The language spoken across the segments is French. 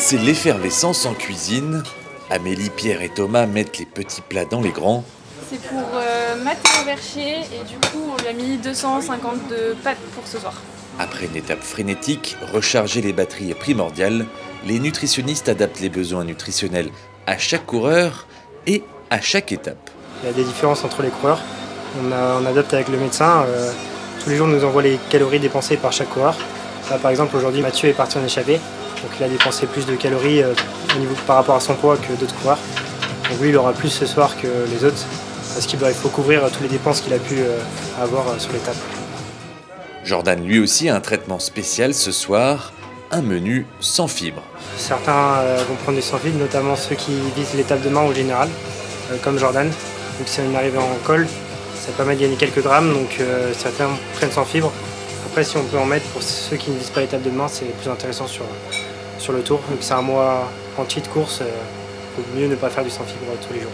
C'est l'effervescence en cuisine. Amélie, Pierre et Thomas mettent les petits plats dans les grands. C'est pour Mathéo Vercher et du coup on lui a mis 250 de pâtes pour ce soir. Après une étape frénétique, recharger les batteries est primordial. Les nutritionnistes adaptent les besoins nutritionnels à chaque coureur et à chaque étape. Il y a des différences entre les coureurs. On adapte avec le médecin. Tous les jours, on nous envoie les calories dépensées par chaque coureur. Là, par exemple, aujourd'hui, Mathieu est parti en échappée. Donc il a dépensé plus de calories par rapport à son poids que d'autres coureurs. Donc lui, il aura plus ce soir que les autres. Parce qu'il faut couvrir toutes les dépenses qu'il a pu avoir sur l'étape. Jordan, lui aussi, a un traitement spécial ce soir. Un menu sans fibres. Certains vont prendre du sans fibres, notamment ceux qui visent l'étape de main au général, comme Jordan. Vu que c'est une arrivée en col, ça permet de gagner quelques grammes, donc certains prennent sans fibres. Après, si on peut en mettre pour ceux qui ne visent pas l'étape de main, c'est plus intéressant sur le tour. Donc c'est un mois entier de course, il vaut mieux ne pas faire du sans fibre tous les jours.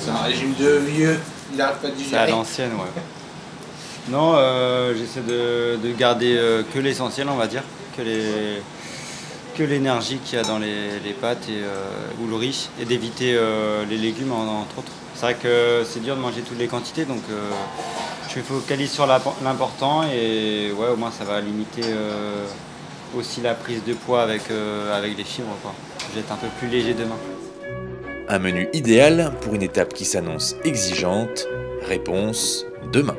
C'est un régime de vieux, il n'arrête pas de digérer. C'est à l'ancienne, ouais. Non, j'essaie de garder que l'essentiel, on va dire, que l'énergie qu'il y a dans les pâtes ou le riz, et d'éviter les légumes entre autres. C'est vrai que c'est dur de manger toutes les quantités, donc je me focalise sur l'important et ouais, au moins ça va limiter aussi la prise de poids avec les fibres, quoi. Je vais être un peu plus léger demain. Un menu idéal pour une étape qui s'annonce exigeante. Réponse demain.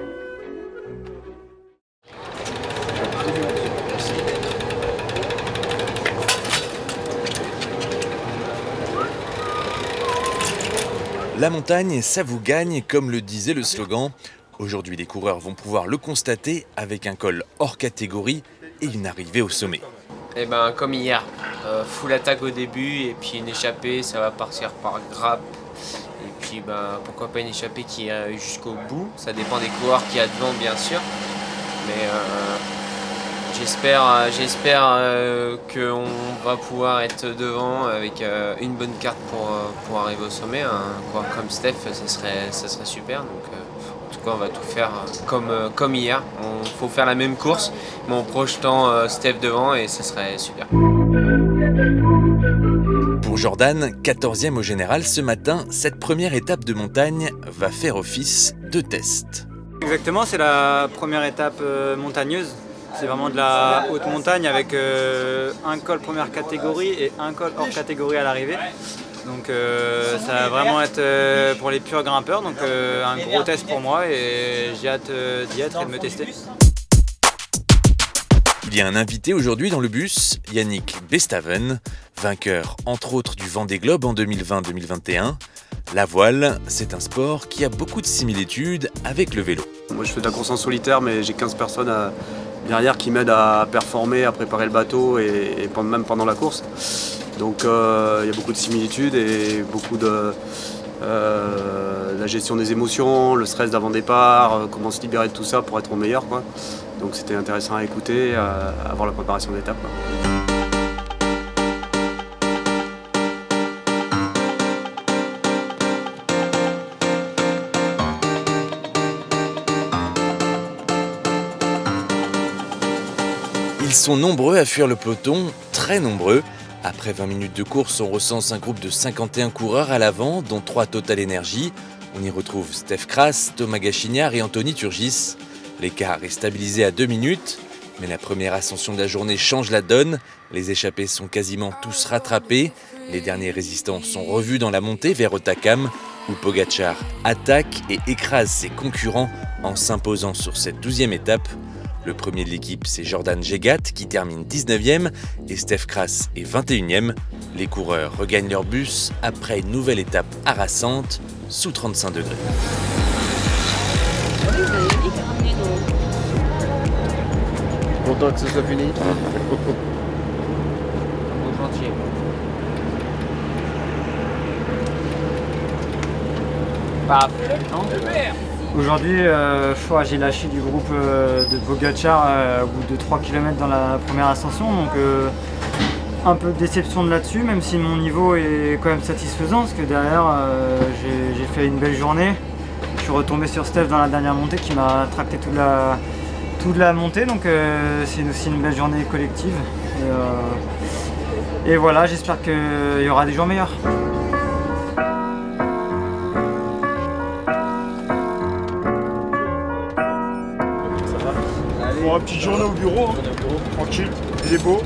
La montagne, ça vous gagne, comme le disait le slogan. Aujourd'hui, les coureurs vont pouvoir le constater avec un col hors catégorie et une arrivée au sommet. Eh ben, comme hier, full attaque au début et puis une échappée, ça va partir par grappe. Et puis pourquoi pas une échappée qui est jusqu'au bout. Ça dépend des coureurs qu'il y a devant, bien sûr. Mais j'espère qu'on va pouvoir être devant avec une bonne carte pour arriver au sommet. Un coureur comme Steph, ça serait super. Donc, en tout cas, on va tout faire comme hier. Il faut faire la même course, mais en projetant Steph devant et ça serait super. Pour Jordan, 14e au général ce matin, cette première étape de montagne va faire office de test. Exactement, c'est la première étape montagneuse. C'est vraiment de la haute montagne avec un col première catégorie et un col hors catégorie à l'arrivée. Donc ça va vraiment être pour les purs grimpeurs, donc un gros test pour moi et j'ai hâte d'y être et de me tester. Il y a un invité aujourd'hui dans le bus, Yannick Bestaven, vainqueur entre autres du Vendée Globe en 2020-2021. La voile, c'est un sport qui a beaucoup de similitudes avec le vélo. Moi je fais de la course en solitaire mais j'ai 15 personnes derrière qui m'aident à performer, à préparer le bateau et même pendant la course. Donc il y a beaucoup de similitudes et beaucoup de la gestion des émotions, le stress d'avant-départ, comment se libérer de tout ça pour être au meilleur, quoi. Donc c'était intéressant à écouter, à voir la préparation d'étape. Ils sont nombreux à fuir le peloton, très nombreux. Après 20 minutes de course, on recense un groupe de 51 coureurs à l'avant, dont 3 Total Energy. On y retrouve Steph Kras, Thomas Gachignard et Anthony Turgis. L'écart est stabilisé à 2 minutes, mais la première ascension de la journée change la donne. Les échappés sont quasiment tous rattrapés. Les derniers résistants sont revus dans la montée vers Otakam, où Pogačar attaque et écrase ses concurrents en s'imposant sur cette 12e étape. Le premier de l'équipe, c'est Jordan Jegat qui termine 19e et Steph Kras est 21e. Les coureurs regagnent leur bus après une nouvelle étape harassante sous 35 degrés. Content que ce soit fini. Gentil. Aujourd'hui, j'ai lâché du groupe de Pogačar au bout de 3 km dans la première ascension, donc un peu de déception de là-dessus, même si mon niveau est quand même satisfaisant, parce que derrière j'ai fait une belle journée. Je suis retombé sur Steph dans la dernière montée qui m'a tracté toute la montée, donc c'est aussi une belle journée collective. Et voilà, j'espère qu'il y aura des jours meilleurs. Bon, petite journée au bureau, hein. Tranquille, il est beau,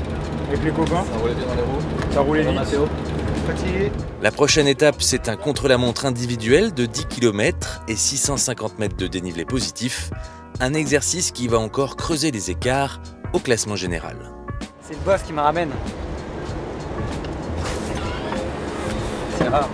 avec les copains. Ça roulait bien dans les roues. Ça roulait vite. Fatigué. La prochaine étape, c'est un contre-la-montre individuel de 10 km et 650 mètres de dénivelé positif. Un exercice qui va encore creuser les écarts au classement général. C'est le boss qui me ramène. C'est rare.